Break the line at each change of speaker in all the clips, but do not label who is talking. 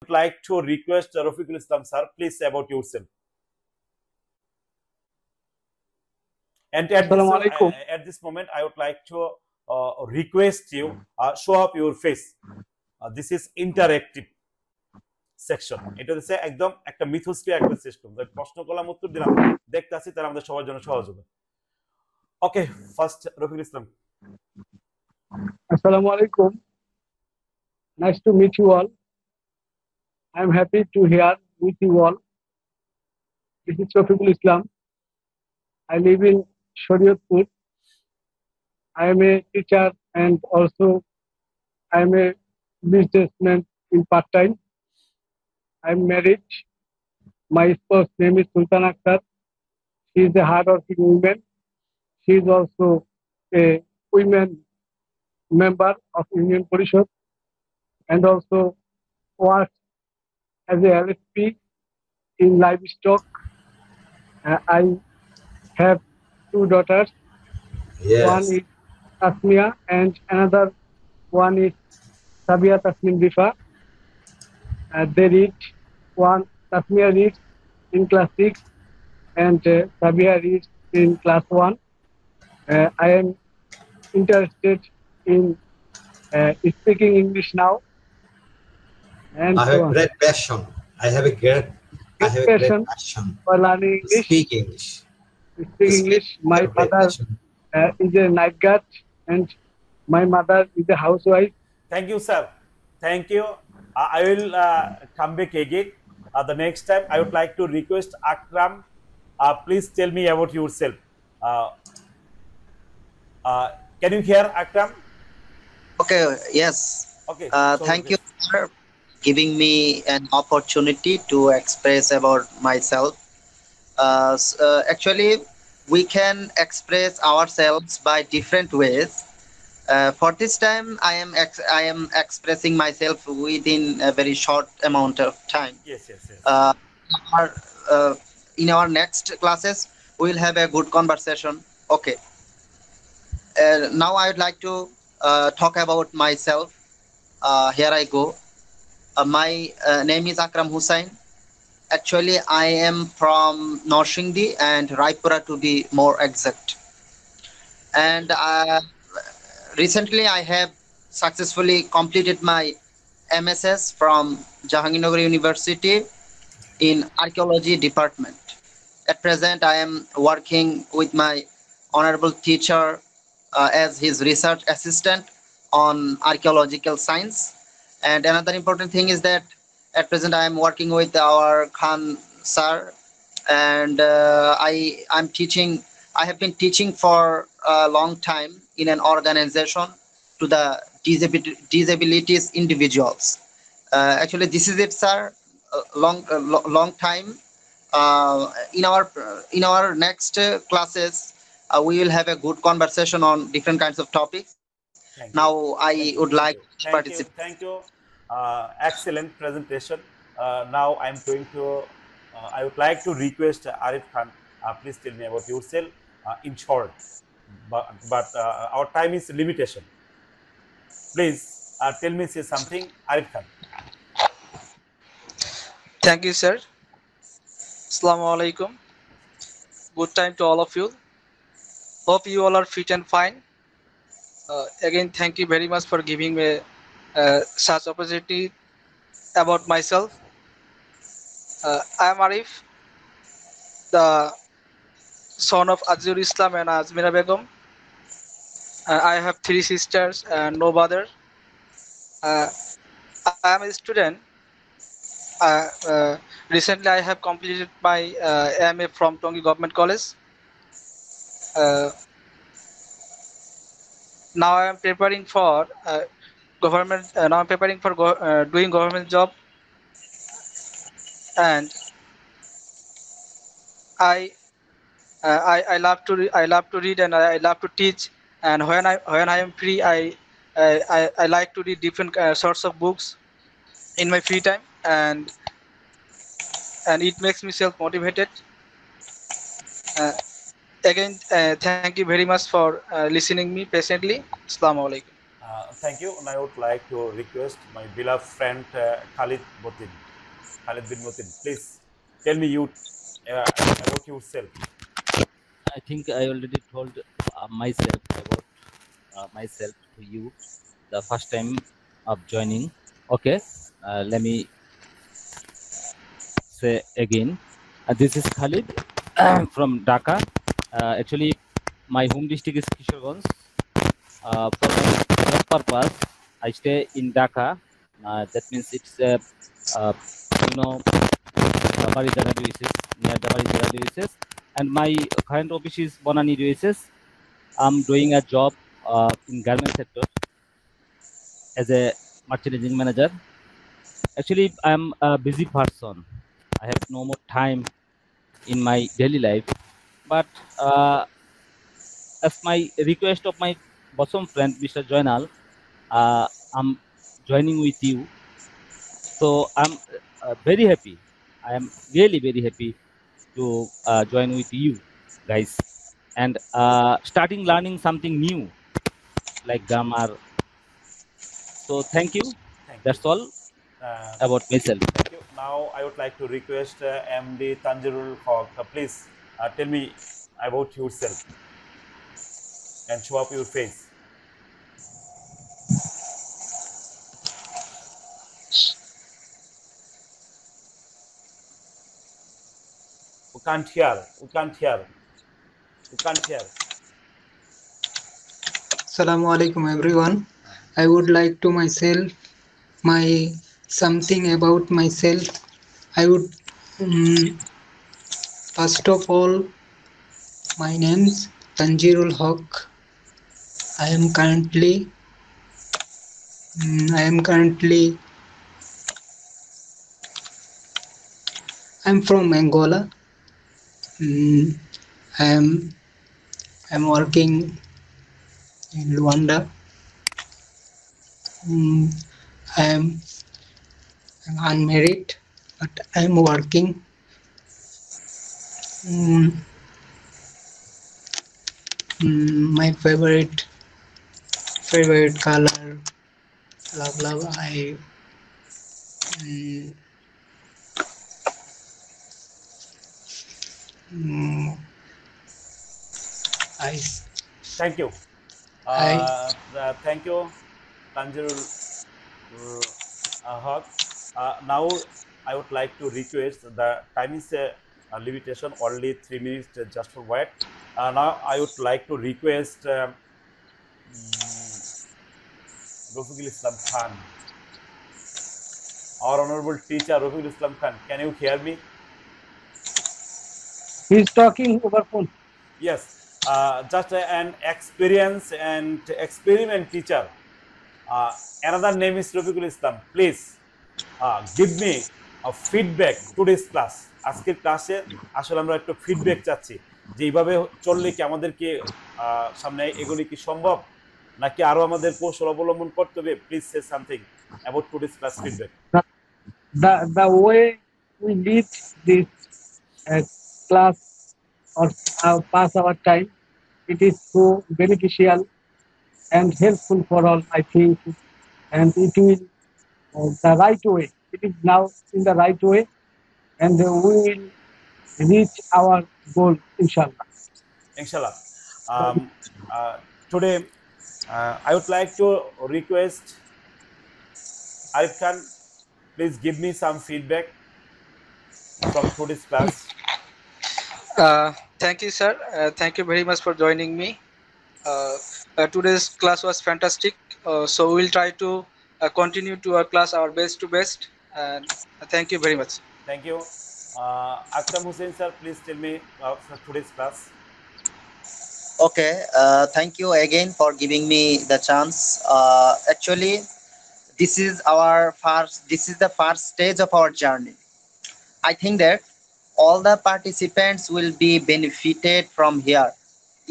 would like to request Rafiqul Islam sir, please say about yourself. And at this moment, I would like to request you show up your face. This is interactive section. এটা হচ্ছে একদম একটা মিথস্ক্রিয়া একটা system. প্রশ্ন করলাম উত্তর দিলাম, দেখতে আসি তাহলে আমাদের সবার জন্য সহজ হবে। ওকে, first Rafiqul Islam.
Assalamu alaikum. Nice to meet you all. I am happy to hear with you all. This is Rafiqul Islam. I live in Shariatpur. I am a teacher and also I am a businessman in part-time. I am married. My spouse name is Sultan Akhtar. She is a hard-working woman. She is also a women member of Union Parishad and also works as a LSP in livestock. I have two daughters.
Yes.
One is Tasmia and another one is Sabia Tasmin Bifa. They read Tasmia reads in class 6 and Sabia reads in class 1. I am interested in speaking English now. And
I have a great passion. I have a great passion
for learning English.
Speak English.
Speak English. My father is a night guard and my mother is a housewife.
Thank you, sir. Thank you. I will come back again. The next time, I would like to request Akram. Please tell me about yourself. Can you hear Akram?
Okay. Yes.
Okay.
Thank you for giving me an opportunity to express about myself. Actually, we can express ourselves by different ways. For this time, I am expressing myself within a very short amount of time.
Yes.
In our next classes, we will have a good conversation. Okay. Now I would like to talk about myself. Here I go. My name is Akram Hussain. Actually, I am from Norshingdi and Raipura to be more exact. And recently, I have successfully completed my MSS from Jahangirnagar University in Archaeology Department. At present, I am working with my honorable teacher as his research assistant on archaeological science. And another important thing is that at present I am working with our Khan sir, and I have been teaching for a long time in an organization to the disabilities individuals. Actually, this is it, sir. Long time. In our next classes, we will have a good conversation on different kinds of topics. Now I would like to participate.
Thank you. Excellent presentation. Now I'm going to. I would like to request Arif Khan. Please tell me about yourself in short. But our time is limitation. Please tell me say something, Arif Khan.
Thank you, sir. Assalamu alaikum. Good time to all of you. Hope you all are fit and fine. Again, thank you very much for giving me such opportunity about myself. I am Arif, the son of Azur Islam and Azmira Begum. I have 3 sisters and no brother. I am a student. Recently, I have completed my MA from Tongi Government College. Now I am preparing for government. Now I'm preparing for doing government job, and I love to read and I love to teach. And when I am free, I like to read different sorts of books in my free time, and it makes me self motivated. Again, thank you very much for listening me patiently. Assalamu alaikum.
Thank you. And I would like to request my beloved friend Khalid Motin. Khalid bin Motin, please tell me you about yourself.
I think I already told myself about myself to you the first time of joining. Okay, let me say again. This is Khalid from Dhaka. Actually, my home district is Kishoreganj. For my job purpose, I stay in Dhaka. That means it's Dabarizara diocese, near Dabarizara diocese. And my current office is Bonani diocese. I'm doing a job in garment sector as a merchandising manager. Actually, I'm a busy person. I have no more time in my daily life. But as my request of my bosom friend, Mr. Joinal, I'm joining with you. So I'm very happy. I am really very happy to join with you guys and starting learning something new like grammar. So thank you.
Thank you.
That's all about myself.
Thank you. Now I would like to request MD Tanjirul Haq. Please tell me about yourself and show up your face. We can't hear. We can't hear. We can't hear.
Assalamu alaikum everyone. I would like to myself something about myself. I would first of all, my name's Tanjirul Haq. I am currently I'm from Angola. I'm working in Luanda. I'm unmarried, but I'm working. My favorite color, ice.
Thank you. Thank you, Tanjirul Haq. Now I would like to request, the time is a limitation, only 3 minutes just for wait. Now I would like to request Rafiqul Islam Khan, our honorable teacher Rafiqul Islam Khan. Can you hear me?
He's talking over phone.
Yes, just an experience and experiment teacher. Another name is Rafiqul Islam. Please give me a feedback today's class. আজকের ক্লাসে আসলে আমরা একটু feedback চাচ্ছি যে এইভাবে চললে কি আমাদেরকে সামনে এগোলে কি সম্ভব নাকি আরো আমাদের কৌশল অবলম্বন করতে হবে? Please say something about today's class feedback.
The way we lead this class or pass our time, it is so beneficial and helpful for all, I think, and it will the right way. It is now in the right way, and we will reach our goal, inshallah.
Inshallah. Today, I would like to request Arif Khan, please give me some feedback from today's class.
Thank you, sir. Thank you very much for joining me. Today's class was fantastic. So we'll try to continue to our class our best to best. And thank you very much.
Thank you. Akram Hussain sir, please tell me for today's class.
Okay, thank you again for giving me the chance. Actually, this is the first stage of our journey. I think that all the participants will be benefited from here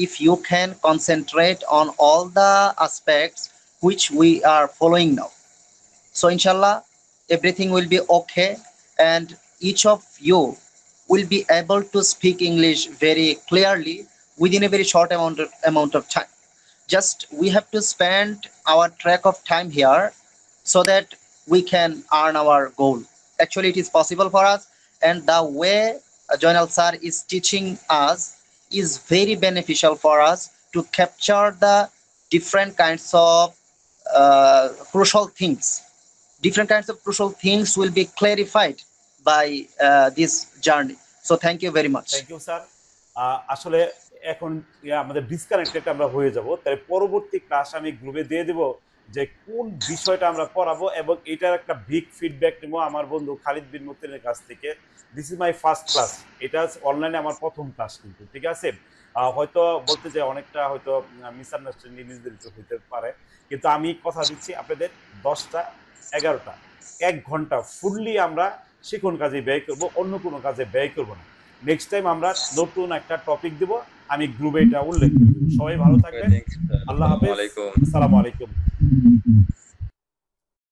if you can concentrate on all the aspects which we are following now. So inshallah, everything will be okay, and each of you will be able to speak English very clearly within a very short amount of time. Just we have to spend our track of time here so that we can earn our goal. Actually, it is possible for us, and the way Joinal sir is teaching us is very beneficial for us to capture the different kinds of crucial things. Different kinds of crucial things will be clarified by this journey. So thank you very much.
Thank you sir. আসলে এখন আমাদের disconnected আমরা হয়ে যাব, তাই পরবর্তী class আমি গ্রুপে দিয়ে দেব যে কোন বিষয়টা আমরা পড়াবো, এবং এটার একটা বিগ ফিডব্যাক নেব আমার বন্ধু খালিদ বিন মতিনের কাছ থেকে। This is my first class, এটা অনলাইনে আমার প্রথম ক্লাস কিন্তু, ঠিক আছে? হয়তো বলতে যে অনেকটা হয়তো মিসআন্ডারস্ট্যান্ডিং নিজেদের হইতে পারে, কিন্তু আমি কথা দিচ্ছি আপনাদের 10টা 11টা 1 ঘন্টা ফুললি আমরা শিখন কাজে ব্যয় করব, অন্য কোনো কাজে ব্যয় করব না। নেক্সট টাইম আমরা নতুন একটা টপিক দেব, আমি গ্রুপে এটা উল্লেখ করব। সবাই ভালো থাকবেন, আল্লাহ হাফেজ, আসসালামু আলাইকুম।